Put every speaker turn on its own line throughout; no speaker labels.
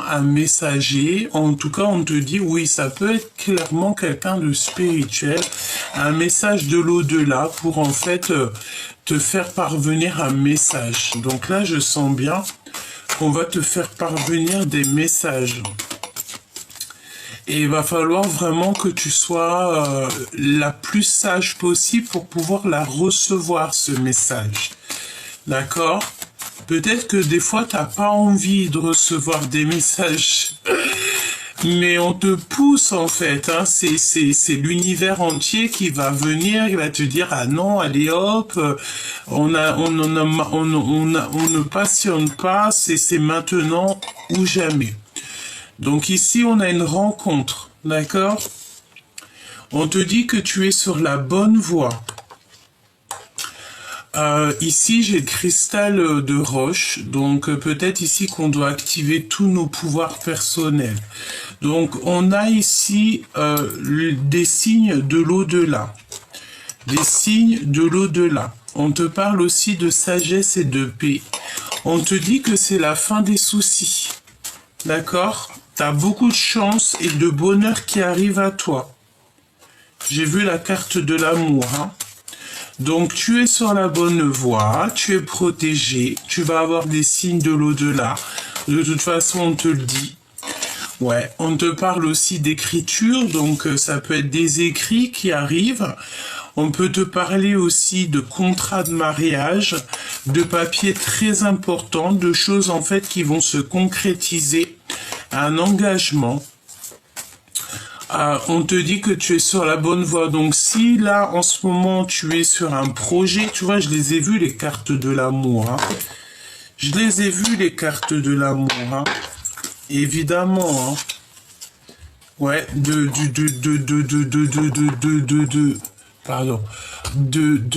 un messager, en tout cas on te dit oui, ça peut être clairement quelqu'un de spirituel, un message de l'au-delà pour en fait te faire parvenir un message. Donc là je sens bien qu'on va te faire parvenir des messages. Et il va falloir vraiment que tu sois la plus sage possible pour pouvoir la recevoir, ce message. D'accord ? Peut-être que des fois, t'as pas envie de recevoir des messages, mais on te pousse en fait. Hein. C'est l'univers entier qui va venir, il va te dire ah non, allez hop, on ne passionne pas, c'est maintenant ou jamais. Donc ici, on a une rencontre, d'accord? On te dit que tu es sur la bonne voie. Ici, j'ai le cristal de roche, donc peut-être ici qu'on doit activer tous nos pouvoirs personnels. Donc, on a ici des signes de l'au-delà. Des signes de l'au-delà. On te parle aussi de sagesse et de paix. On te dit que c'est la fin des soucis. D'accord? T'as beaucoup de chance et de bonheur qui arrive à toi. J'ai vu la carte de l'amour, hein. Donc, tu es sur la bonne voie, tu es protégé, tu vas avoir des signes de l'au-delà. De toute façon, on te le dit. Ouais, on te parle aussi d'écriture, donc ça peut être des écrits qui arrivent. On peut te parler aussi de contrats de mariage, de papiers très importants, de choses en fait qui vont se concrétiser, un engagement. On te dit que tu es sur la bonne voie. Donc si là, en ce moment, tu es sur un projet, tu vois, je les ai vus, les cartes de l'amour. Hein. Je les ai vus, les cartes de l'amour. Hein. Évidemment. Hein. Ouais, de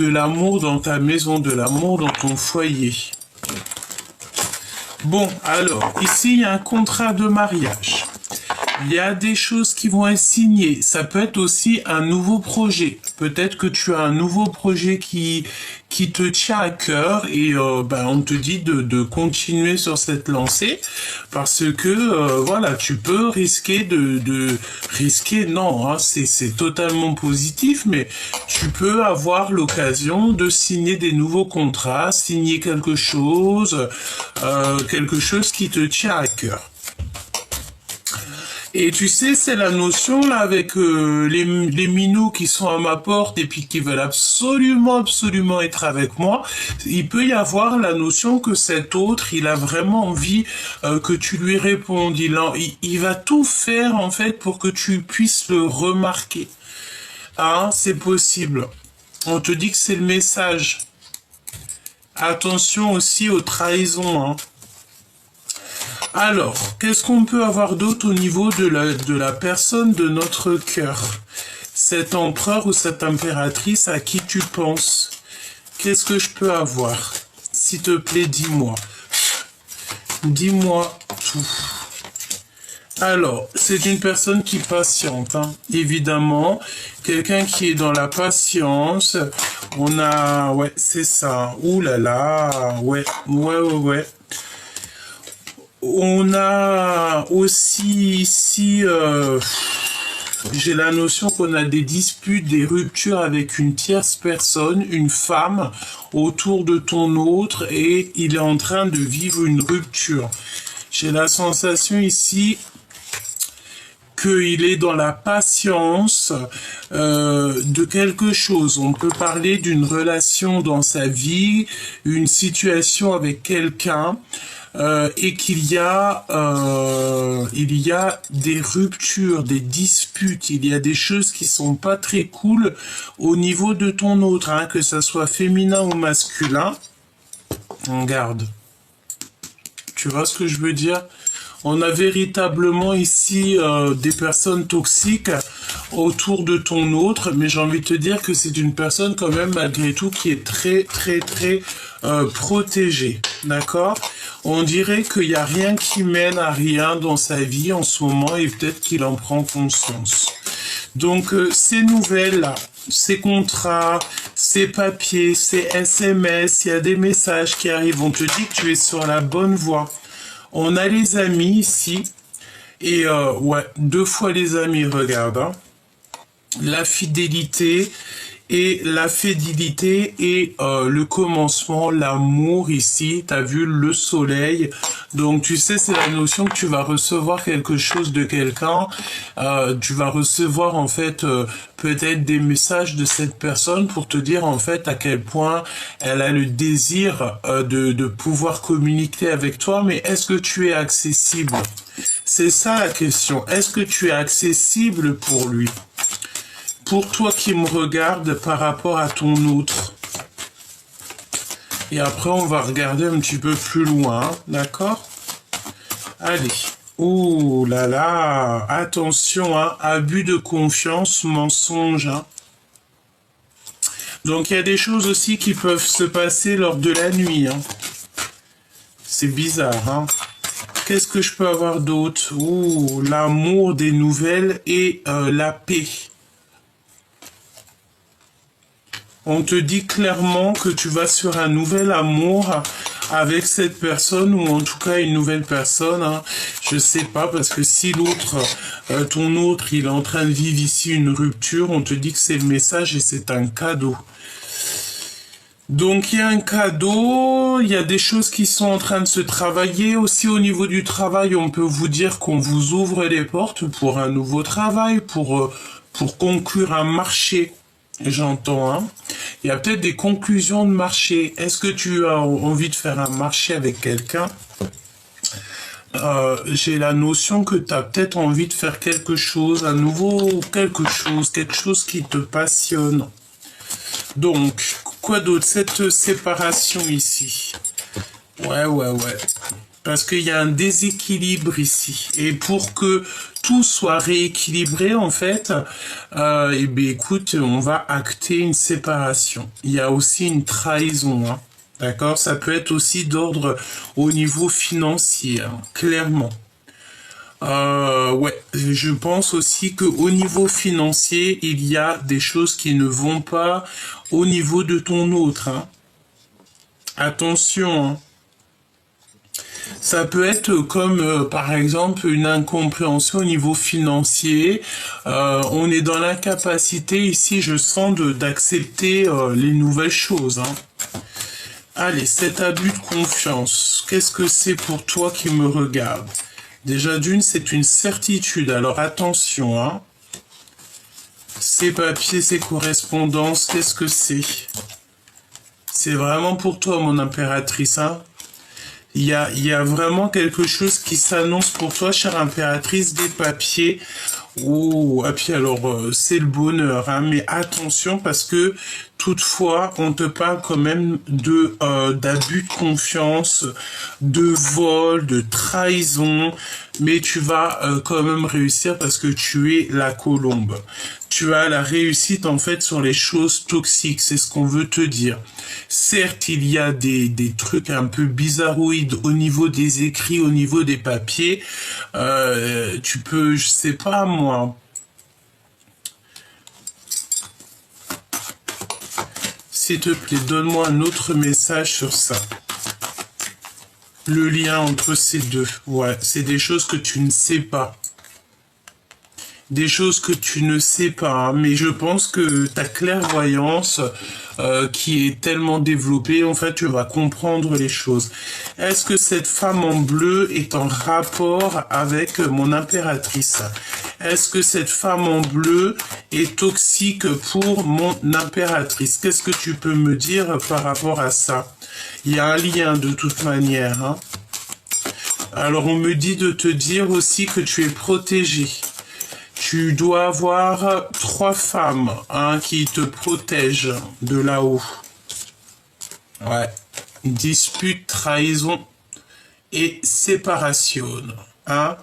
l'amour dans ta maison, de l'amour dans ton foyer. Bon, alors, ici, il y a un contrat de mariage. Il y a des choses qui vont être signées. Ça peut être aussi un nouveau projet. Peut-être que tu as un nouveau projet qui te tient à cœur et on te dit de continuer sur cette lancée parce que voilà, tu peux risquer risquer, non, hein, c'est totalement positif, mais tu peux avoir l'occasion de signer des nouveaux contrats, signer quelque chose qui te tient à cœur. Et tu sais, c'est la notion là avec les minots qui sont à ma porte et puis qui veulent absolument être avec moi. Il peut y avoir la notion que cet autre, il a vraiment envie que tu lui répondes. Il va tout faire en fait pour que tu puisses le remarquer. Hein, c'est possible. On te dit que c'est le message. Attention aussi aux trahisons. Hein. Alors, qu'est-ce qu'on peut avoir d'autre au niveau de la personne de notre cœur? Cet empereur ou cette impératrice à qui tu penses? Qu'est-ce que je peux avoir? S'il te plaît, dis-moi. Dis-moi tout. Alors, c'est une personne qui patiente, hein, évidemment. Quelqu'un qui est dans la patience. On a... Ouais, c'est ça. Ouh là là. Ouais. On a aussi ici, j'ai la notion qu'on a des disputes, des ruptures avec une tierce personne, une femme, autour de ton autre, et il est en train de vivre une rupture. J'ai la sensation ici qu'il est dans la patience de quelque chose. On peut parler d'une relation dans sa vie, une situation avec quelqu'un, et qu'il y a des ruptures, des disputes, il y a des choses qui sont pas très cool au niveau de ton autre, hein, que ça soit féminin ou masculin. Regarde. Tu vois ce que je veux dire? On a véritablement ici des personnes toxiques autour de ton autre, mais j'ai envie de te dire que c'est une personne quand même malgré tout qui est très protégée, d'accord? On dirait qu'il n'y a rien qui mène à rien dans sa vie en ce moment et peut-être qu'il en prend conscience. Donc ces nouvelles-là, ces contrats, ces papiers, ces SMS, il y a des messages qui arrivent, on te dit que tu es sur la bonne voie. On a les amis ici. Et ouais, 2 fois les amis, regarde. Hein. La fidélité et la fidélité et le commencement, l'amour ici, t'as vu le soleil. Donc tu sais, c'est la notion que tu vas recevoir quelque chose de quelqu'un. Tu vas recevoir en fait peut-être des messages de cette personne pour te dire en fait à quel point elle a le désir de pouvoir communiquer avec toi. Mais est-ce que tu es accessible? C'est ça la question. Est-ce que tu es accessible pour lui? Pour toi qui me regarde par rapport à ton autre. Et après, on va regarder un petit peu plus loin, d'accord? Allez. Oh là là, attention, hein, abus de confiance, mensonge. Hein. Donc, il y a des choses aussi qui peuvent se passer lors de la nuit. Hein. C'est bizarre, hein? Qu'est-ce que je peux avoir d'autre? Oh, l'amour des nouvelles et la paix. On te dit clairement que tu vas sur un nouvel amour avec cette personne ou en tout cas une nouvelle personne. Hein. Je sais pas parce que si l'autre, ton autre, il est en train de vivre ici une rupture, on te dit que c'est le message et c'est un cadeau. Donc il y a un cadeau, il y a des choses qui sont en train de se travailler. Aussi au niveau du travail, on peut vous dire qu'on vous ouvre les portes pour un nouveau travail, pour conclure un marché. J'entends, hein. Il y a peut-être des conclusions de marché. Est-ce que tu as envie de faire un marché avec quelqu'un? J'ai la notion que tu as peut-être envie de faire quelque chose, un nouveau quelque chose qui te passionne. Donc, quoi d'autre? Cette séparation ici. Ouais. Parce qu'il y a un déséquilibre ici. Et pour que tout soit rééquilibré, en fait, eh bien, écoute, on va acter une séparation. Il y a aussi une trahison, hein. D'accord? Ça peut être aussi d'ordre au niveau financier, hein, clairement. Ouais, je pense aussi que au niveau financier, il y a des choses qui ne vont pas au niveau de ton autre, hein. Attention, hein. Ça peut être comme, par exemple, une incompréhension au niveau financier. On est dans l'incapacité ici, je sens, d'accepter les nouvelles choses. Hein. Allez, cet abus de confiance, qu'est-ce que c'est pour toi qui me regarde? Déjà d'une, c'est une certitude, alors attention. Hein. Ces papiers, ces correspondances, qu'est-ce que c'est? C'est vraiment pour toi, mon impératrice, hein. Il y a vraiment quelque chose qui s'annonce pour toi, chère impératrice, des papiers. Oh, et puis alors, c'est le bonheur, hein, mais attention parce que toutefois, on te parle quand même de d'abus de confiance, de vol, de trahison, mais tu vas quand même réussir parce que tu es la colombe. Tu as la réussite en fait sur les choses toxiques, c'est ce qu'on veut te dire. Certes, il y a des trucs un peu bizarroïdes au niveau des écrits, au niveau des papiers. Tu peux, je sais pas moi. S'il te plaît, donne-moi un autre message sur ça. Le lien entre ces deux. Ouais, c'est des choses que tu ne sais pas. Des choses que tu ne sais pas, hein, mais je pense que ta clairvoyance qui est tellement développée, en fait, tu vas comprendre les choses. Est-ce que cette femme en bleu est en rapport avec mon impératrice? Est-ce que cette femme en bleu est toxique pour mon impératrice? Qu'est-ce que tu peux me dire par rapport à ça? Il y a un lien de toute manière. Hein. Alors, on me dit de te dire aussi que tu es protégé. Tu dois avoir 3 femmes qui te protègent de là-haut. Ouais. Dispute, trahison et séparation. Hein.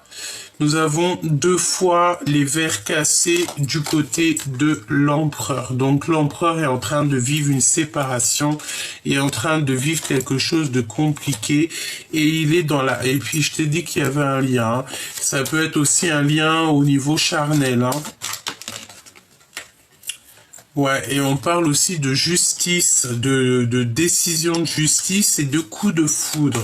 Nous avons 2 fois les verres cassés du côté de l'empereur. Donc l'empereur est en train de vivre une séparation, est en train de vivre quelque chose de compliqué et il est dans la... Et puis je t'ai dit qu'il y avait un lien. Ça peut être aussi un lien au niveau charnel. Hein. Ouais, et on parle aussi de justice, de décision de justice et de coup de foudre.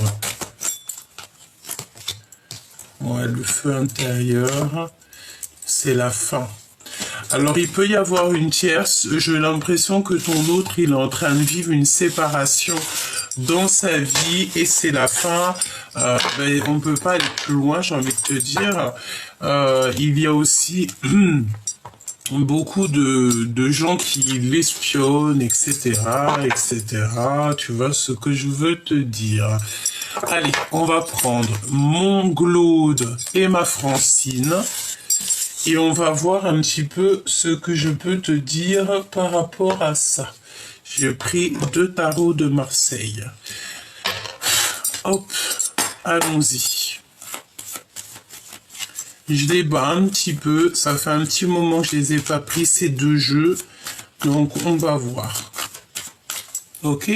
Ouais, le feu intérieur, c'est la fin. Alors, il peut y avoir une tierce. J'ai l'impression que ton autre, il est en train de vivre une séparation dans sa vie et c'est la fin. Ben, on ne peut pas aller plus loin, j'ai envie de te dire. Il y a aussi beaucoup de gens qui l'espionnent, etc., etc. Tu vois ce que je veux te dire. Allez, on va prendre mon Glaude et ma Francine. Et on va voir un petit peu ce que je peux te dire par rapport à ça. J'ai pris 2 tarots de Marseille. Hop, allons-y. Je les bats un petit peu. Ça fait un petit moment que je les ai pas pris, ces 2 jeux. Donc, on va voir. Ok?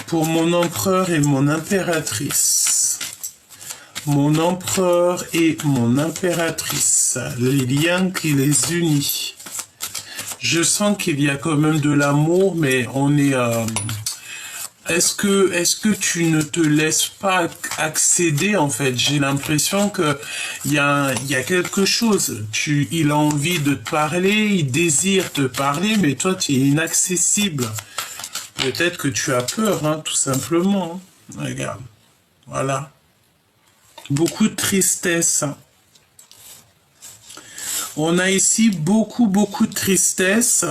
Pour mon empereur et mon impératrice. Mon empereur et mon impératrice, les liens qui les unissent. Je sens qu'il y a quand même de l'amour, mais on est... Est-ce que tu ne te laisses pas accéder, en fait? J'ai l'impression que il y a quelque chose. Il a envie de te parler, il désire te parler, mais toi, tu es inaccessible. Peut-être que tu as peur, hein, tout simplement. Regarde. Voilà. Beaucoup de tristesse. On a ici beaucoup de tristesse.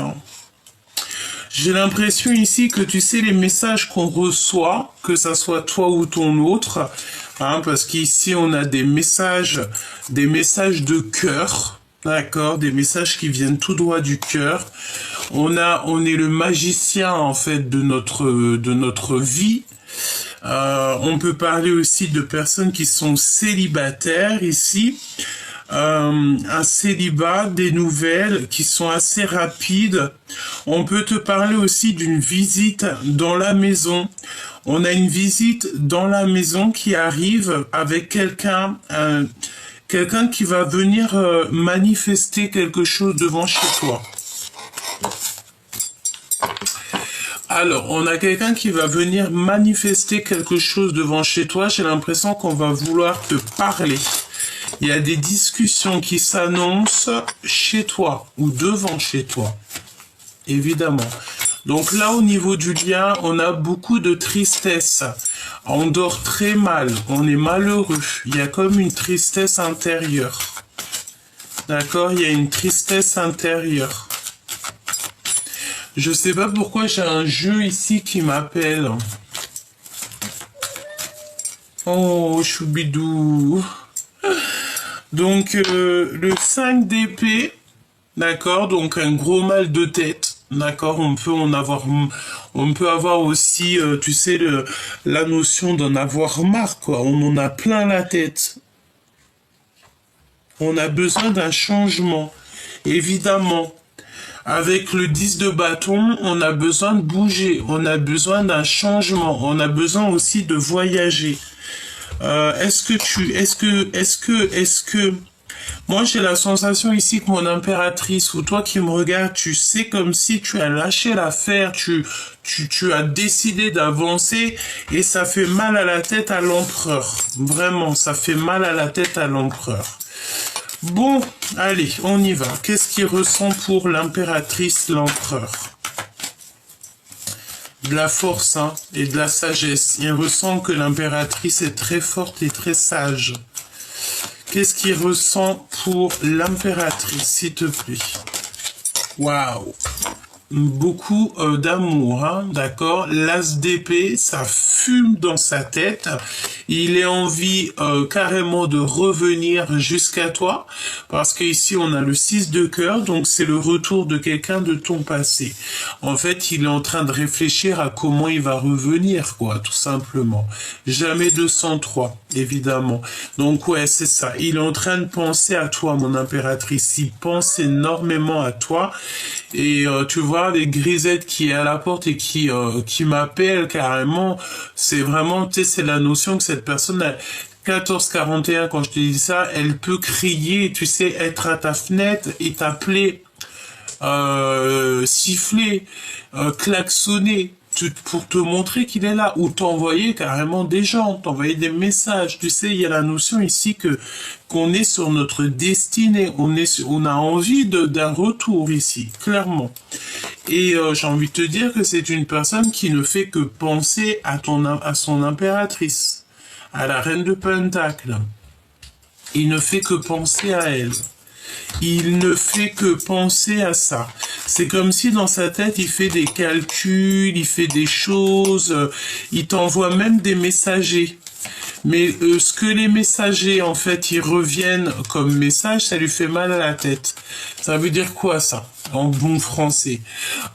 J'ai l'impression ici que tu sais les messages qu'on reçoit, que ça soit toi ou ton autre, hein, parce qu'ici on a des messages de cœur, d'accord, des messages qui viennent tout droit du cœur. On est le magicien en fait de notre vie. On peut parler aussi de personnes qui sont célibataires ici. Un célibat, des nouvelles qui sont assez rapides. On peut te parler aussi d'une visite dans la maison. On a une visite dans la maison qui arrive avec quelqu'un qui va venir manifester quelque chose devant chez toi. Alors, on a quelqu'un qui va venir manifester quelque chose devant chez toi. J'ai l'impression qu'on va vouloir te parler. Il y a des discussions qui s'annoncent chez toi ou devant chez toi, évidemment. Donc là, au niveau du lien, on a beaucoup de tristesse. On dort très mal, on est malheureux. Il y a comme une tristesse intérieure. D'accord? Il y a une tristesse intérieure. Je sais pas pourquoi j'ai un jeu ici qui m'appelle. Oh, choubidou. Donc, le 5 d'épée, d'accord, donc un gros mal de tête, d'accord, on peut avoir aussi, tu sais, la notion d'en avoir marre, quoi, on en a plein la tête. On a besoin d'un changement, évidemment. Avec le 10 de bâton, on a besoin de bouger, on a besoin d'un changement, on a besoin aussi de voyager. Est-ce que, moi j'ai la sensation ici que mon impératrice ou toi qui me regardes, tu sais comme si tu as lâché l'affaire, tu as décidé d'avancer et ça fait mal à la tête à l'empereur. Vraiment, ça fait mal à la tête à l'empereur. Bon, allez, on y va. Qu'est-ce qu'il ressent pour l'impératrice, l'empereur? De la force hein, et de la sagesse. Il ressent que l'impératrice est très forte et très sage. Qu'est-ce qu'il ressent pour l'impératrice, s'il te plaît? Waouh! Beaucoup d'amour, hein, d'accord? L'as d'épée, ça fume dans sa tête. Il est envie carrément de revenir jusqu'à toi, parce qu'ici on a le 6 de cœur, donc c'est le retour de quelqu'un de ton passé. En fait, il est en train de réfléchir à comment il va revenir, quoi, tout simplement. Jamais 203, évidemment. Donc ouais, c'est ça. Il est en train de penser à toi, mon impératrice. Il pense énormément à toi. Et tu vois, les grisettes qui est à la porte et qui m'appelle carrément, c'est vraiment, tu sais, c'est la notion que cette personne a 1441, quand je te dis ça, elle peut crier, tu sais, être à ta fenêtre et t'appeler, siffler, klaxonner. pour te montrer qu'il est là, ou t'envoyer carrément des gens, t'envoyer des messages. Tu sais, il y a la notion ici que qu'on est sur notre destinée, on a envie d'un retour ici, clairement. Et j'ai envie de te dire que c'est une personne qui ne fait que penser à son impératrice, à la reine de Pentacle. Il ne fait que penser à elle. Il ne fait que penser à ça. C'est comme si dans sa tête, il fait des calculs, il fait des choses, il t'envoie même des messagers. Mais ce que les messagers, en fait, ils reviennent comme message, ça lui fait mal à la tête. Ça veut dire quoi, ça? En bon français,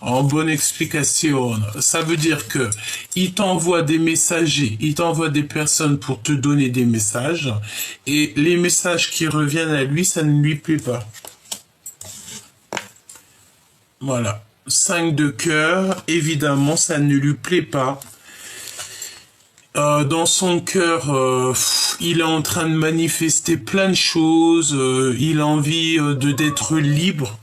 en bonne explication. Ça veut dire que il t'envoie des messagers, il t'envoie des personnes pour te donner des messages, et les messages qui reviennent à lui, ça ne lui plaît pas. Voilà. 5 de cœur, évidemment, ça ne lui plaît pas. Dans son cœur, il est en train de manifester plein de choses, il a envie d'être libre,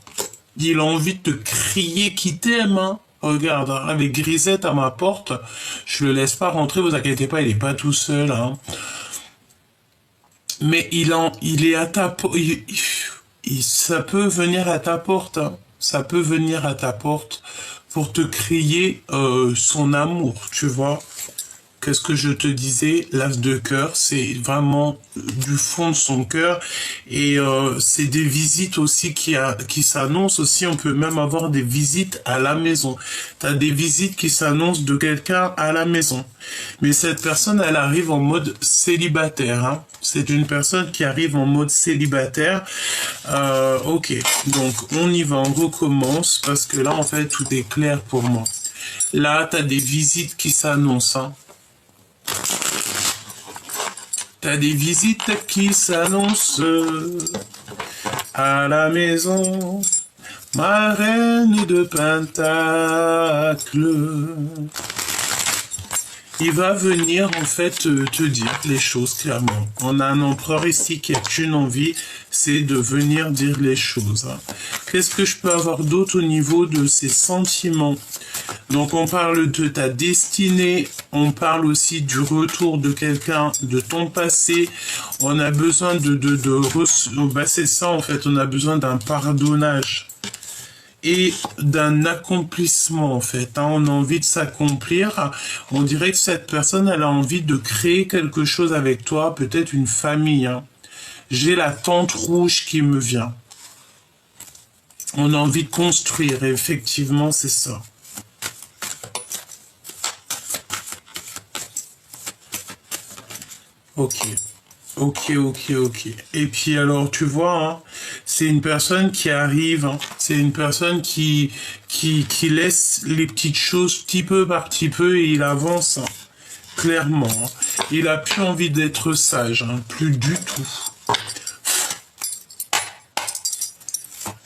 il a envie de te crier qu'il t'aime, hein. Regarde, hein, avec Grisette à ma porte, je le laisse pas rentrer, vous inquiétez pas, il est pas tout seul, hein. Mais il est à ta porte, ça peut venir à ta porte, hein. Ça peut venir à ta porte pour te crier son amour, tu vois. Qu'est-ce que je te disais? L'as de cœur, c'est vraiment du fond de son cœur. Et c'est des visites aussi qui s'annoncent aussi. On peut même avoir des visites à la maison. Tu as des visites qui s'annoncent de quelqu'un à la maison. Mais cette personne, elle arrive en mode célibataire. Hein. C'est une personne qui arrive en mode célibataire. Ok, donc on y va, on recommence. Parce que là, en fait, tout est clair pour moi. Là, tu as des visites qui s'annoncent. Hein. T'as des visites qui s'annoncent à la maison, ma reine de Pentacle. Il va venir en fait te dire les choses clairement. On a un empereur ici qui a qu'une envie, c'est de venir dire les choses. Hein. Qu'est-ce que je peux avoir d'autre au niveau de ses sentiments? Donc on parle de ta destinée, on parle aussi du retour de quelqu'un de ton passé. On a besoin bah c'est ça en fait, on a besoin d'un pardonnage et d'un accomplissement en fait. Hein. On a envie de s'accomplir. On dirait que cette personne, elle a envie de créer quelque chose avec toi, peut-être une famille. Hein. J'ai la tente rouge qui me vient. On a envie de construire, et effectivement, c'est ça. Ok. Ok. Et puis alors, tu vois, hein, c'est une personne qui arrive, hein, c'est une personne qui laisse les petites choses petit peu par petit peu et il avance, hein, clairement. Hein. Il a plus envie d'être sage, hein, plus du tout.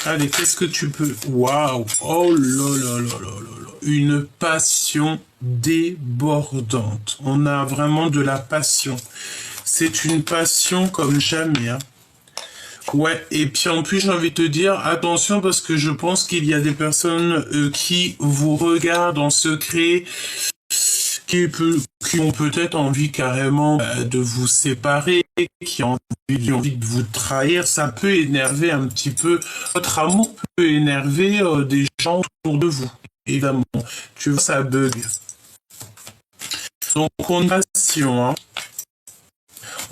Allez, qu'est-ce que tu peux... Waouh! Oh là là là là là là! Une passion débordante. On a vraiment de la passion. C'est une passion comme jamais. Hein. Ouais, et puis en plus, j'ai envie de te dire, attention, parce que je pense qu'il y a des personnes qui vous regardent en secret, qui ont peut-être envie carrément de vous séparer, qui ont envie de vous trahir. Ça peut énerver un petit peu. Votre amour peut énerver des gens autour de vous, évidemment. Tu vois, ça bug. Donc, on a passion, hein.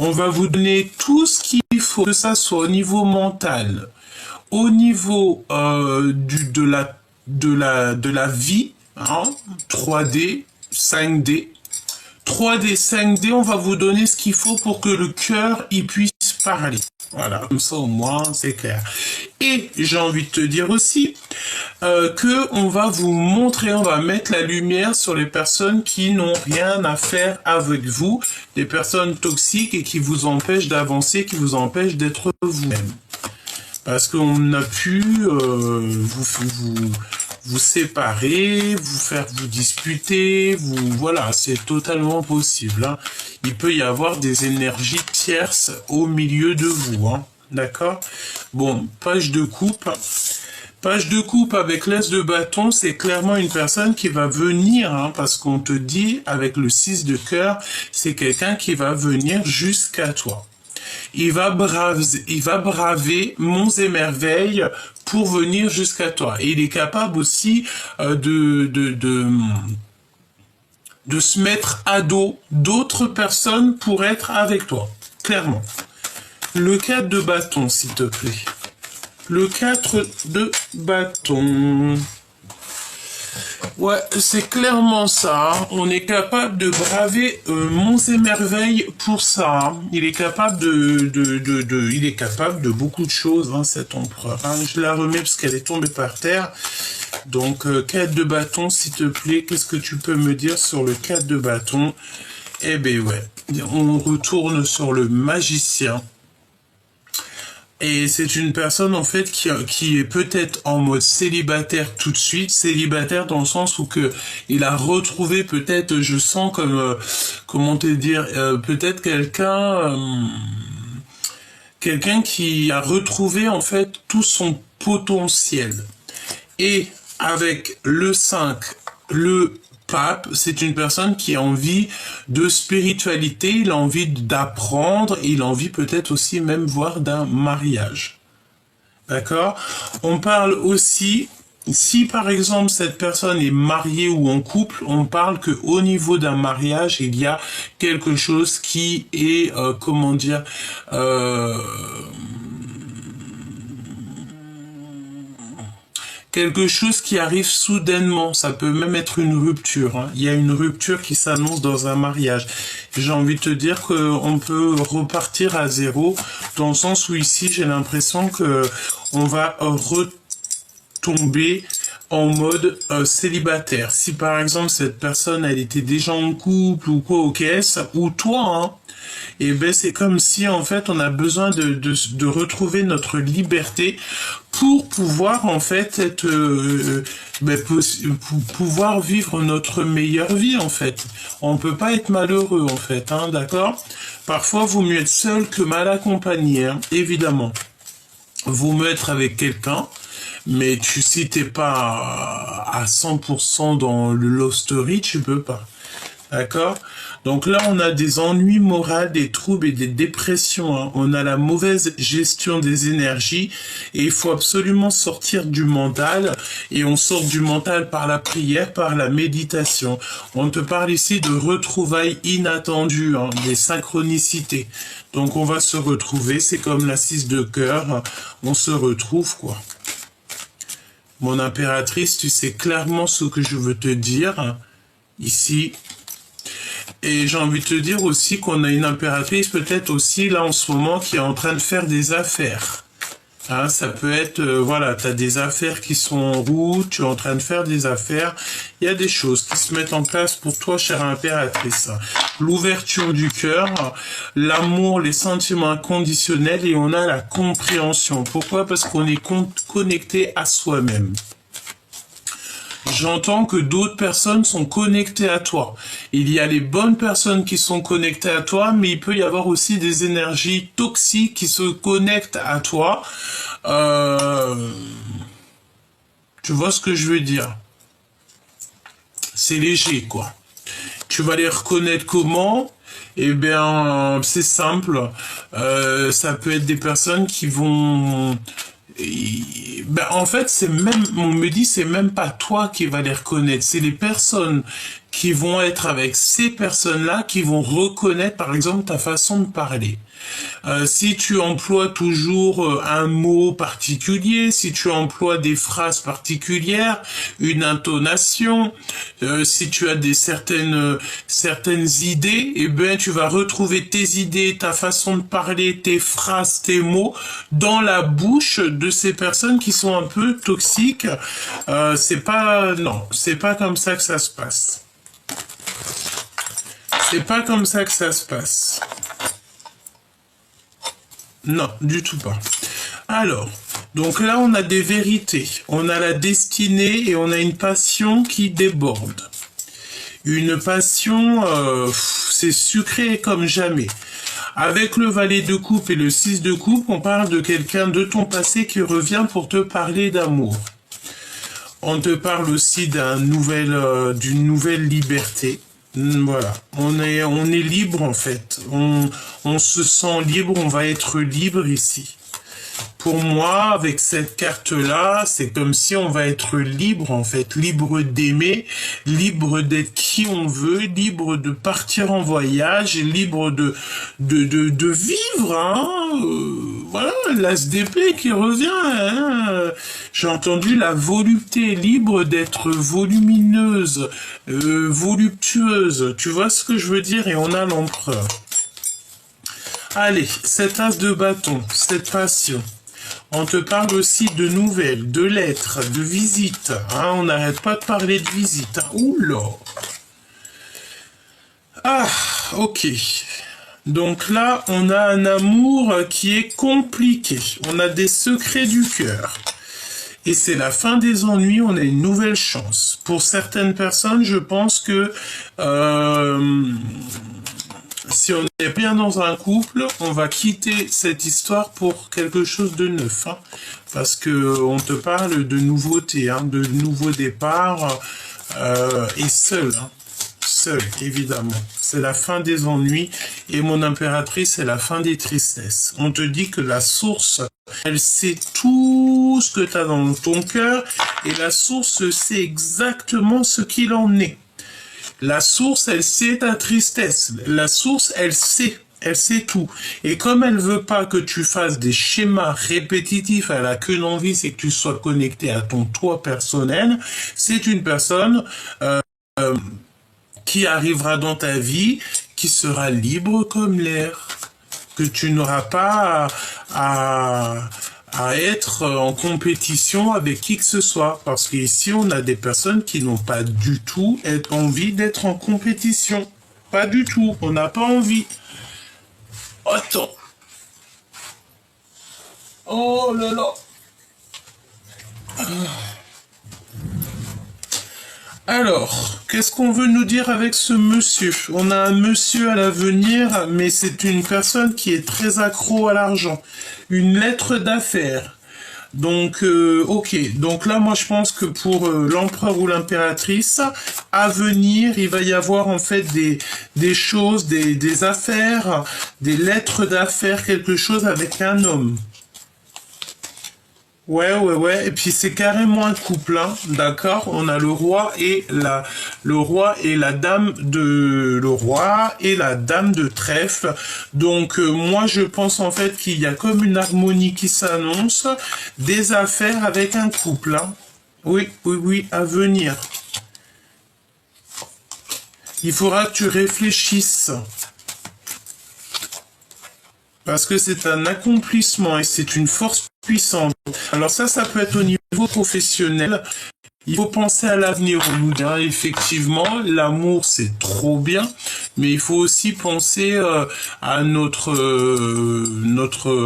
On va vous donner tout ce qu'il faut, que ça soit au niveau mental, au niveau de la vie, hein, 3D, 5D. 3D, 5D, on va vous donner ce qu'il faut pour que le cœur y puisse parler. Voilà, comme ça au moins c'est clair. Et j'ai envie de te dire aussi que on va vous montrer, on va mettre la lumière sur les personnes qui n'ont rien à faire avec vous, des personnes toxiques et qui vous empêchent d'avancer, qui vous empêchent d'être vous-même. Parce qu'on a pu vous séparer, vous faire vous disputer, voilà, c'est totalement possible. Hein. Il peut y avoir des énergies tierces au milieu de vous, hein. D'accord? Bon, page de coupe. Page de coupe avec l'As de bâton, c'est clairement une personne qui va venir, hein, parce qu'on te dit, avec le 6 de cœur, c'est quelqu'un qui va venir jusqu'à toi. Il va braver monts et merveilles pour venir jusqu'à toi. Et il est capable aussi de se mettre à dos d'autres personnes pour être avec toi. Clairement. Le 4 de bâton, s'il te plaît. Le 4 de bâton. Ouais, c'est clairement ça. On est capable de braver monts et merveilles pour ça. Il est capable il est capable de beaucoup de choses, hein, cet empereur. Hein. Je la remets parce qu'elle est tombée par terre. Donc, 4 de bâton, s'il te plaît. Qu'est-ce que tu peux me dire sur le 4 de bâton? Eh ben ouais. On retourne sur le magicien. Et c'est une personne en fait qui est peut-être en mode célibataire tout de suite, célibataire dans le sens où que il a retrouvé peut-être, je sens comme comment te dire, peut-être quelqu'un qui a retrouvé en fait tout son potentiel. Et avec le 5, le pape, c'est une personne qui a envie de spiritualité, il a envie d'apprendre, il a envie peut-être aussi même voir d'un mariage. D'accord? On parle aussi, si par exemple cette personne est mariée ou en couple, on parle que au niveau d'un mariage, il y a quelque chose qui est, comment dire, quelque chose qui arrive soudainement, ça peut même être une rupture. Hein. Il y a une rupture qui s'annonce dans un mariage. J'ai envie de te dire qu'on peut repartir à zéro, dans le sens où ici j'ai l'impression que on va retomber en mode célibataire. Si par exemple cette personne elle était déjà en couple ou quoi au caisse, ou toi, hein, et ben c'est comme si en fait on a besoin de retrouver notre liberté pour pouvoir en fait être pouvoir vivre notre meilleure vie en fait. On peut pas être malheureux en fait, hein, d'accord? Parfois vaut mieux être seul que mal accompagné, hein, évidemment. Vaut mieux être avec quelqu'un, mais si t'es pas à 100% dans le love story, tu peux pas. D'accord? Donc là, on a des ennuis moraux, des troubles et des dépressions. Hein. On a la mauvaise gestion des énergies et il faut absolument sortir du mental. Et on sort du mental par la prière, par la méditation. On te parle ici de retrouvailles inattendues, hein, des synchronicités. Donc on va se retrouver, c'est comme la 6 de cœur, on se retrouve quoi. Mon impératrice, tu sais clairement ce que je veux te dire, hein, ici. Et j'ai envie de te dire aussi qu'on a une impératrice peut-être aussi là en ce moment qui est en train de faire des affaires. Hein, ça peut être, voilà, tu as des affaires qui sont en route, tu es en train de faire des affaires. Il y a des choses qui se mettent en place pour toi, chère impératrice. L'ouverture du cœur, l'amour, les sentiments inconditionnels et on a la compréhension. Pourquoi? Parce qu'on est connecté à soi-même. J'entends que d'autres personnes sont connectées à toi. Il y a les bonnes personnes qui sont connectées à toi, mais il peut y avoir aussi des énergies toxiques qui se connectent à toi. Tu vois ce que je veux dire? C'est léger, quoi. Tu vas les reconnaître comment? Eh bien, c'est simple. Ça peut être des personnes qui vont... Ben, en fait, on me dit, c'est même pas toi qui va les reconnaître, c'est les personnes qui vont être avec ces personnes-là qui vont reconnaître, par exemple, ta façon de parler. Si tu emploies toujours un mot particulier, si tu emploies des phrases particulières, une intonation, si tu as certaines idées, eh ben tu vas retrouver tes idées, ta façon de parler, tes phrases, tes mots dans la bouche de ces personnes qui sont un peu toxiques. C'est pas comme ça que ça se passe. C'est pas comme ça que ça se passe. Non, du tout pas. Alors, donc là, on a des vérités. On a la destinée et on a une passion qui déborde. Une passion, c'est sucré comme jamais. Avec le valet de coupe et le 6 de coupe, on parle de quelqu'un de ton passé qui revient pour te parler d'amour. On te parle aussi d'une nouvelle liberté. Voilà, on est libre en fait. On se sent libre, on va être libre ici. Pour moi, avec cette carte-là, c'est comme si on va être libre, en fait, libre d'aimer, libre d'être qui on veut, libre de partir en voyage, libre de vivre, hein. Voilà, l'as d'épée qui revient, hein. J'ai entendu la volupté, libre d'être volumineuse, voluptueuse, tu vois ce que je veux dire, et on a l'empereur. Allez, cet as de bâton, cette passion. On te parle aussi de nouvelles, de lettres, de visites. Hein, on n'arrête pas de parler de visites. Hein. Oula. Ah, ok. Donc là, on a un amour qui est compliqué. On a des secrets du cœur. Et c'est la fin des ennuis, on a une nouvelle chance. Pour certaines personnes, je pense que... si on est bien dans un couple, on va quitter cette histoire pour quelque chose de neuf, hein, parce que on te parle de nouveauté, hein, de nouveaux départs, et seul, hein, seul évidemment. C'est la fin des ennuis, et mon impératrice, c'est la fin des tristesses. On te dit que la source, elle sait tout ce que tu as dans ton cœur, et la source sait exactement ce qu'il en est. La source, elle sait ta tristesse. La source, elle sait tout. Et comme elle veut pas que tu fasses des schémas répétitifs, elle a que l'envie, c'est que tu sois connecté à ton toi personnel. C'est une personne qui arrivera dans ta vie, qui sera libre comme l'air, que tu n'auras pas à être en compétition avec qui que ce soit. Parce qu'ici, on a des personnes qui n'ont pas du tout envie d'être en compétition. Pas du tout. On n'a pas envie. Attends. Oh là là. Alors, qu'est-ce qu'on veut nous dire avec ce monsieur? On a un monsieur à l'avenir, mais c'est une personne qui est très accro à l'argent. Une lettre d'affaires. Donc, ok. Donc là, moi, je pense que pour l'empereur ou l'impératrice, à venir, il va y avoir en fait des choses, des affaires, des lettres d'affaires, quelque chose avec un homme. Ouais. Et puis c'est carrément un couple, hein, d'accord. On a le roi et la dame de trèfle. Donc moi je pense en fait qu'il y a comme une harmonie qui s'annonce, des affaires avec un couple, hein. Oui, à venir. Il faudra que tu réfléchisses. Parce que c'est un accomplissement et c'est une force puissante. Alors ça peut être au niveau professionnel. Il faut penser à l'avenir. On nous dit, hein, effectivement, l'amour c'est trop bien, mais il faut aussi penser à notre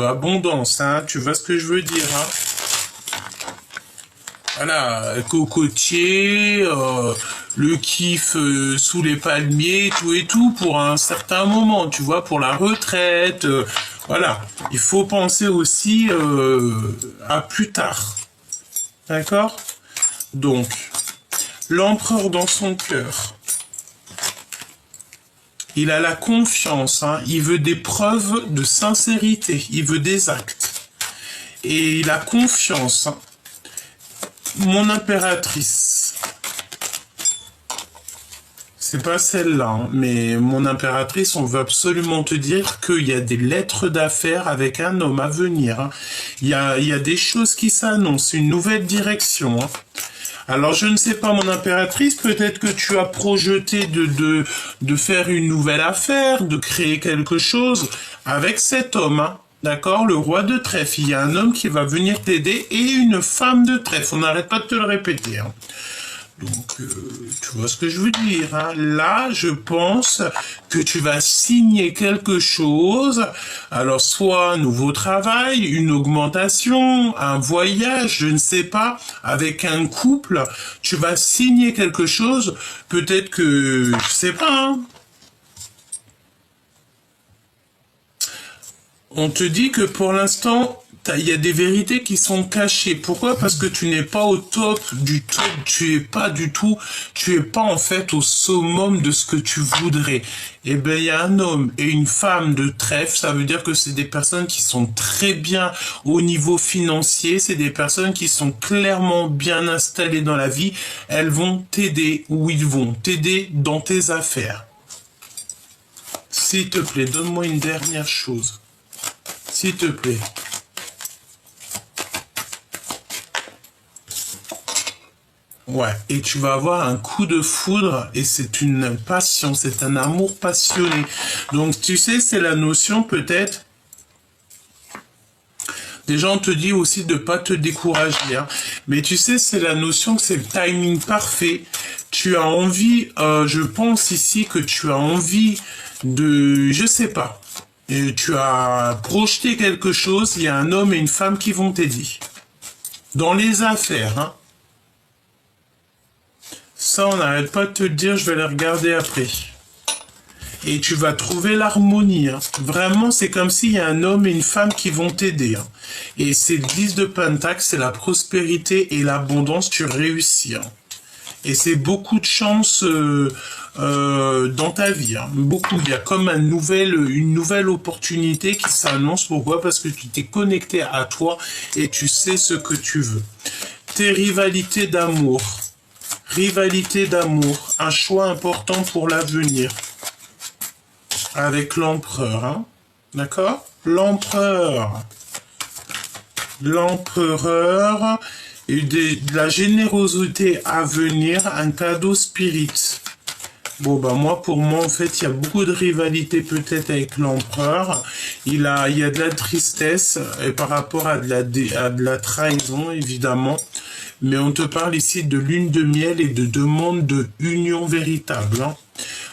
abondance. Hein, tu vois ce que je veux dire, hein? Voilà, cocotier, le kiff sous les palmiers, tout et tout, pour un certain moment, tu vois, pour la retraite, voilà. Il faut penser aussi à plus tard, d'accord? Donc, l'empereur dans son cœur, il a la confiance, hein, il veut des preuves de sincérité, il veut des actes, et il a confiance, hein. Mon impératrice, c'est pas celle-là, hein, mais mon impératrice, on veut absolument te dire qu'il y a des lettres d'affaires avec un homme à venir, hein. Il y a des choses qui s'annoncent, une nouvelle direction, hein. Alors je ne sais pas, mon impératrice, peut-être que tu as projeté de faire une nouvelle affaire, de créer quelque chose avec cet homme, hein. D'accord, le roi de trèfle, il y a un homme qui va venir t'aider et une femme de trèfle, on n'arrête pas de te le répéter, hein. Donc, tu vois ce que je veux dire, hein. Là, je pense que tu vas signer quelque chose, alors soit un nouveau travail, une augmentation, un voyage, je ne sais pas, avec un couple, tu vas signer quelque chose, peut-être que, je sais pas, hein. On te dit que pour l'instant, il y a des vérités qui sont cachées. Pourquoi? Parce que tu n'es pas au top du top, tu es pas en fait au summum de ce que tu voudrais. Eh ben, il y a un homme et une femme de trèfle, ça veut dire que c'est des personnes qui sont très bien au niveau financier, c'est des personnes qui sont clairement bien installées dans la vie, elles vont t'aider ou ils vont t'aider dans tes affaires. S'il te plaît, donne-moi une dernière chose. S'il te plaît. Ouais, et tu vas avoir un coup de foudre et c'est une passion, c'est un amour passionné. Donc tu sais, c'est la notion peut-être. Déjà, on te dit aussi de pas te décourager, hein. Mais tu sais, c'est la notion que c'est le timing parfait. Tu as envie, je pense ici que tu as envie de, je sais pas, et tu as projeté quelque chose, il y a un homme et une femme qui vont t'aider. Dans les affaires, hein. Ça, on n'arrête pas de te le dire, je vais les regarder après. Et tu vas trouver l'harmonie, hein. Vraiment, c'est comme s'il y a un homme et une femme qui vont t'aider, hein. Et c'est le 10 de Pentacle, c'est la prospérité et l'abondance, tu réussis, hein. Et c'est beaucoup de chance dans ta vie, hein. Beaucoup. Il y a comme une nouvelle opportunité qui s'annonce. Pourquoi? Parce que tu t'es connecté à toi et tu sais ce que tu veux. Tes rivalités d'amour. Rivalité d'amour, un choix important pour l'avenir. Avec l'empereur, hein? D'accord? L'empereur. L'empereur, et de la générosité à venir, un cadeau spirit. Bon, bah moi, pour moi, en fait, il y a beaucoup de rivalité peut-être avec l'empereur. Il y a de la tristesse et par rapport à de la trahison, évidemment. Mais on te parle ici de lune de miel et de demande de union véritable, hein.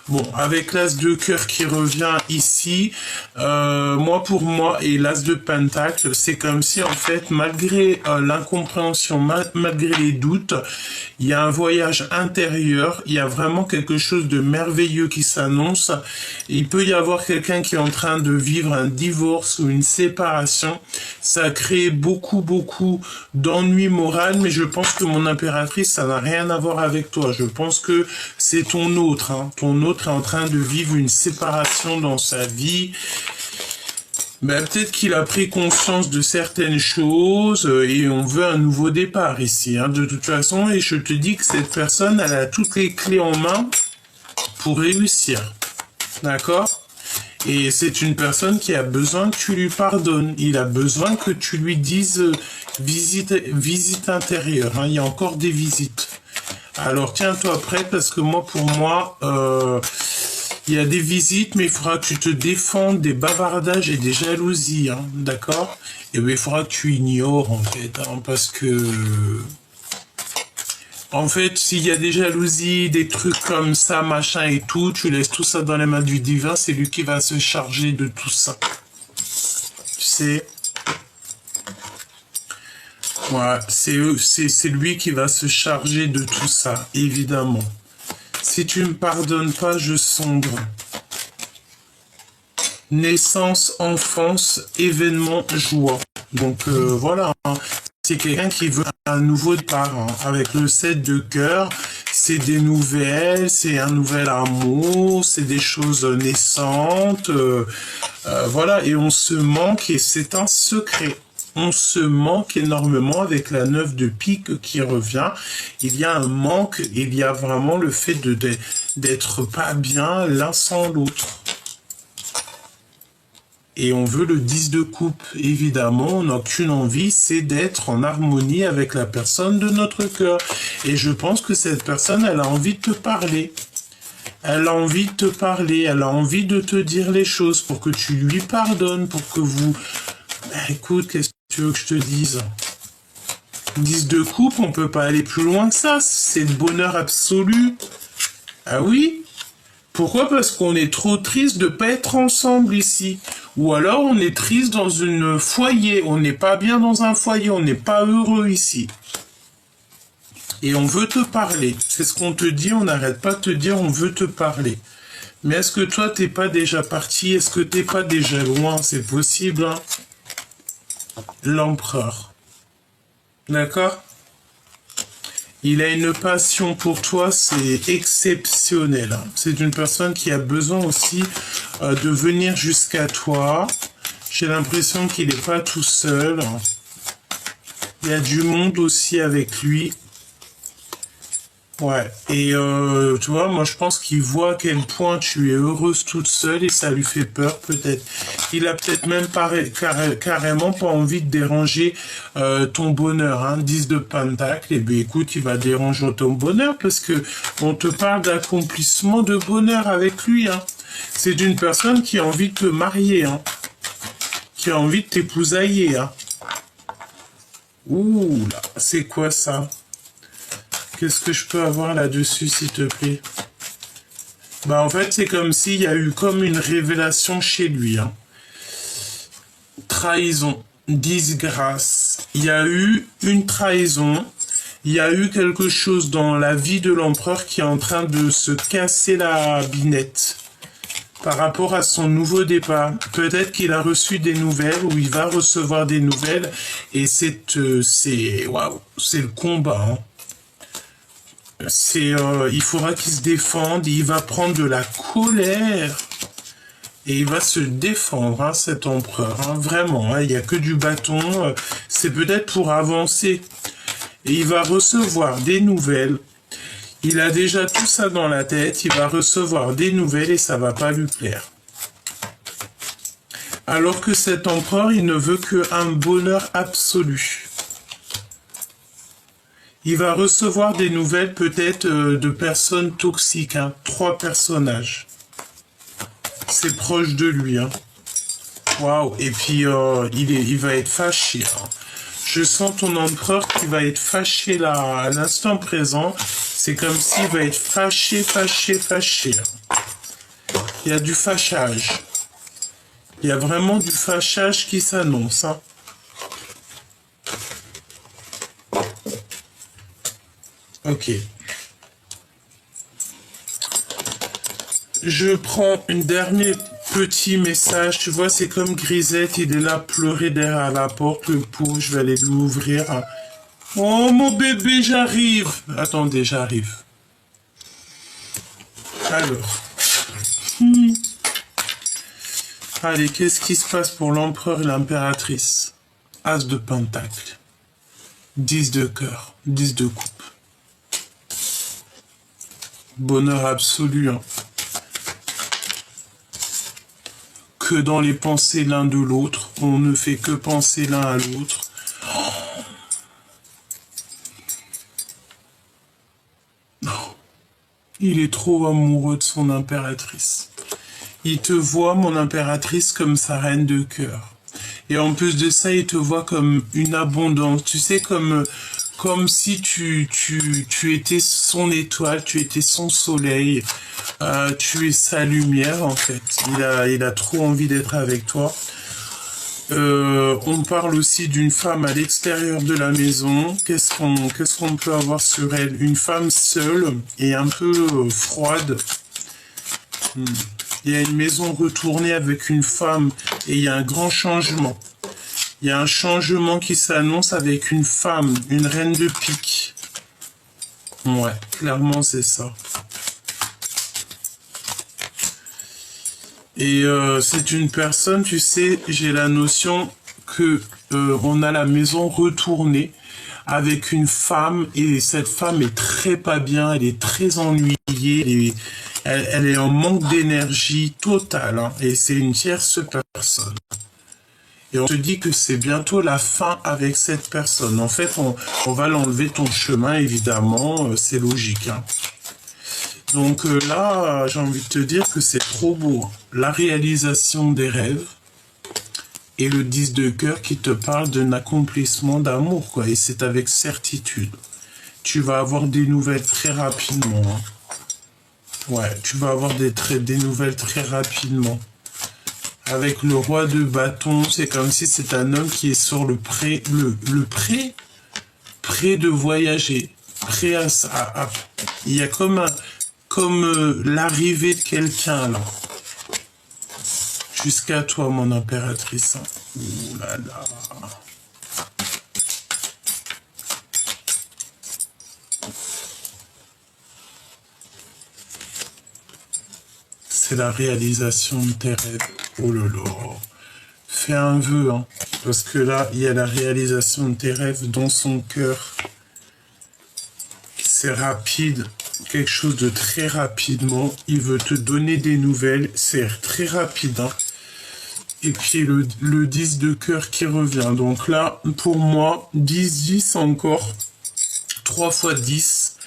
Bon, avec l'as de cœur qui revient ici, pour moi, et l'as de pentacle, c'est comme si, en fait, malgré l'incompréhension, malgré les doutes, il y a un voyage intérieur, il y a vraiment quelque chose de merveilleux qui s'annonce. Il peut y avoir quelqu'un qui est en train de vivre un divorce ou une séparation. Ça a créé beaucoup d'ennuis moraux, mais je pense que mon impératrice, ça n'a rien à voir avec toi. Je pense que c'est ton autre, hein. Ton autre est en train de vivre une séparation dans sa vie. Ben, peut-être qu'il a pris conscience de certaines choses et on veut un nouveau départ ici, hein, de toute façon. Et je te dis que cette personne, elle a toutes les clés en main pour réussir. D'accord? Et c'est une personne qui a besoin que tu lui pardonnes. Il a besoin que tu lui dises visite intérieure, hein. Il y a encore des visites. Alors tiens-toi prêt parce que pour moi, il y a des visites, mais il faudra que tu te défendes des bavardages et des jalousies, hein, d'accord? Et bien, il faudra que tu ignores, en fait, hein, parce que... En fait, s'il y a des jalousies, des trucs comme ça, machin et tout, tu laisses tout ça dans les mains du divin, c'est lui qui va se charger de tout ça. Tu sais... Ouais, c'est lui qui va se charger de tout ça, évidemment. Si tu me pardonnes pas, je sombre. Naissance, enfance, événement, joie. Donc voilà, hein. C'est quelqu'un qui veut un nouveau départ, hein. Avec le 7 de cœur, c'est des nouvelles, c'est un nouvel amour, c'est des choses naissantes. Voilà, et on se manque et c'est un secret. On se manque énormément avec la 9 de pique qui revient. Il y a un manque, il y a vraiment le fait d'être pas bien l'un sans l'autre. Et on veut le 10 de coupe, évidemment, on n'a qu'une envie, c'est d'être en harmonie avec la personne de notre cœur. Et je pense que cette personne, elle a envie de te parler. Elle a envie de te parler, elle a envie de te dire les choses pour que tu lui pardonnes, pour que vous... écoute, qu'est-ce que tu veux que je te dise? 10 de coupe, on peut pas aller plus loin que ça. C'est le bonheur absolu. Ah oui? Pourquoi? Parce qu'on est trop triste de pas être ensemble ici. Ou alors on est triste dans un foyer. On n'est pas bien dans un foyer. On n'est pas heureux ici. Et on veut te parler. C'est ce qu'on te dit. On n'arrête pas de te dire on veut te parler. Mais est-ce que toi, t'es pas déjà parti? Est-ce que t'es pas déjà loin? C'est possible, hein? L'empereur. D'accord? Il a une passion pour toi, c'est exceptionnel, hein. C'est une personne qui a besoin aussi de venir jusqu'à toi. J'ai l'impression qu'il n'est pas tout seul. Il y a du monde aussi avec lui. Ouais, et tu vois, moi je pense qu'il voit à quel point tu es heureuse toute seule et ça lui fait peur peut-être. Il a peut-être même carrément pas envie de déranger ton bonheur, hein. 10 de Pentacle, et bien écoute, il va déranger ton bonheur parce que on te parle d'accomplissement de bonheur avec lui, hein. C'est une personne qui a envie de te marier, hein. Qui a envie de t'épousailler, hein. Ouh là, c'est quoi ça? Qu'est-ce que je peux avoir là-dessus, s'il te plaît? Bah, en fait, c'est comme s'il y a eu comme une révélation chez lui, hein. Trahison, disgrâce. Il y a eu une trahison. Il y a eu quelque chose dans la vie de l'empereur qui est en train de se casser la binette par rapport à son nouveau départ. Peut-être qu'il a reçu des nouvelles ou il va recevoir des nouvelles et waouh, c'est le combat, hein. Il faudra qu'il se défende, il va prendre de la colère et il va se défendre, hein, cet empereur, hein, vraiment, hein, il n'y a que du bâton, c'est peut-être pour avancer. Et il va recevoir des nouvelles, il a déjà tout ça dans la tête, il va recevoir des nouvelles et ça va pas lui plaire. Alors que cet empereur, il ne veut qu'un bonheur absolu. Il va recevoir des nouvelles peut-être de personnes toxiques, hein. 3 personnages. C'est proche de lui, hein. Waouh. Et puis il va être fâché, hein. Je sens ton empereur qui va être fâché là à l'instant présent. C'est comme s'il va être fâché. Il y a du fâchage. Il y a vraiment du fâchage qui s'annonce, hein. Ok. Je prends un dernier petit message. Tu vois, c'est comme Grisette, il est là pleurer derrière la porte. Le pauvre, je vais aller lui ouvrir. Oh, mon bébé, j'arrive. Attendez, j'arrive. Alors. Allez, qu'est-ce qui se passe pour l'empereur et l'impératrice? As de pentacle. 10 de cœur. 10 de coupe. Bonheur absolu, hein. Que dans les pensées l'un de l'autre, on ne fait que penser l'un à l'autre. Non. Il est trop amoureux de son impératrice. Il te voit, mon impératrice, comme sa reine de cœur. Et en plus de ça, il te voit comme une abondance. Tu sais, comme si tu étais son étoile, tu étais son soleil, tu es sa lumière en fait. Il a trop envie d'être avec toi. On parle aussi d'une femme à l'extérieur de la maison. Qu'est-ce qu'on peut avoir sur elle? Une femme seule et un peu froide. Il y a une maison retournée avec une femme et il y a un grand changement. Il y a un changement qui s'annonce avec une femme, une reine de pique. Ouais, clairement c'est ça. Et c'est une personne, tu sais, j'ai la notion que on a la maison retournée avec une femme et cette femme est très pas bien, elle est très ennuyée, elle est en manque d'énergie totale, hein, et c'est une tierce personne. Et on te dit que c'est bientôt la fin avec cette personne. En fait, on va l'enlever ton chemin, évidemment, c'est logique, hein. Donc là, j'ai envie de te dire que c'est trop beau. La réalisation des rêves et le 10 de cœur qui te parle d'un accomplissement d'amour, quoi. Et c'est avec certitude. Tu vas avoir des nouvelles très rapidement, hein. Ouais, tu vas avoir des nouvelles très rapidement. Avec le roi de bâton, c'est comme si c'est un homme qui est sur le pré de voyager. Prêt à il y a comme comme l'arrivée de quelqu'un, là. Jusqu'à toi, mon impératrice. Ouh là là. C'est la réalisation de tes rêves. Oh là là. Fais un vœu, hein. Parce que là, il y a la réalisation de tes rêves dans son cœur. C'est rapide. Quelque chose de très rapidement. Il veut te donner des nouvelles. C'est très rapide, hein. Et puis le 10 de cœur qui revient. Donc là, pour moi, 10 encore. 3 fois 10.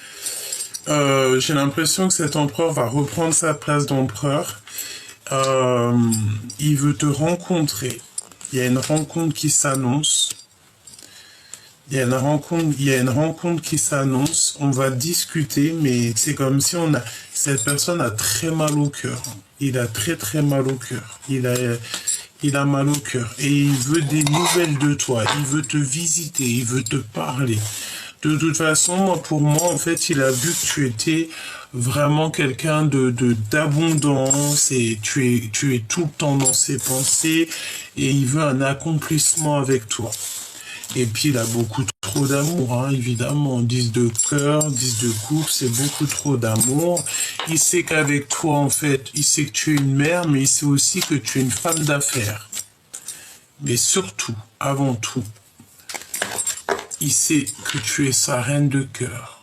J'ai l'impression que cet empereur va reprendre sa place d'empereur. Il veut te rencontrer. Il y a une rencontre qui s'annonce. Il y a une rencontre qui s'annonce. On va discuter, mais c'est comme si cette personne a très mal au cœur. Il a très très mal au cœur. Il a mal au cœur. Et il veut des nouvelles de toi. Il veut te visiter. Il veut te parler. De toute façon, pour moi, en fait, il a vu que tu étais vraiment quelqu'un d'abondance et tu es tout le temps dans ses pensées et il veut un accomplissement avec toi. Et puis, il a beaucoup trop d'amour, hein, évidemment. 10 de cœur, 10 de coupe, c'est beaucoup trop d'amour. Il sait qu'avec toi, en fait, il sait que tu es une mère, mais il sait aussi que tu es une femme d'affaires. Mais surtout, avant tout, il sait que tu es sa reine de cœur.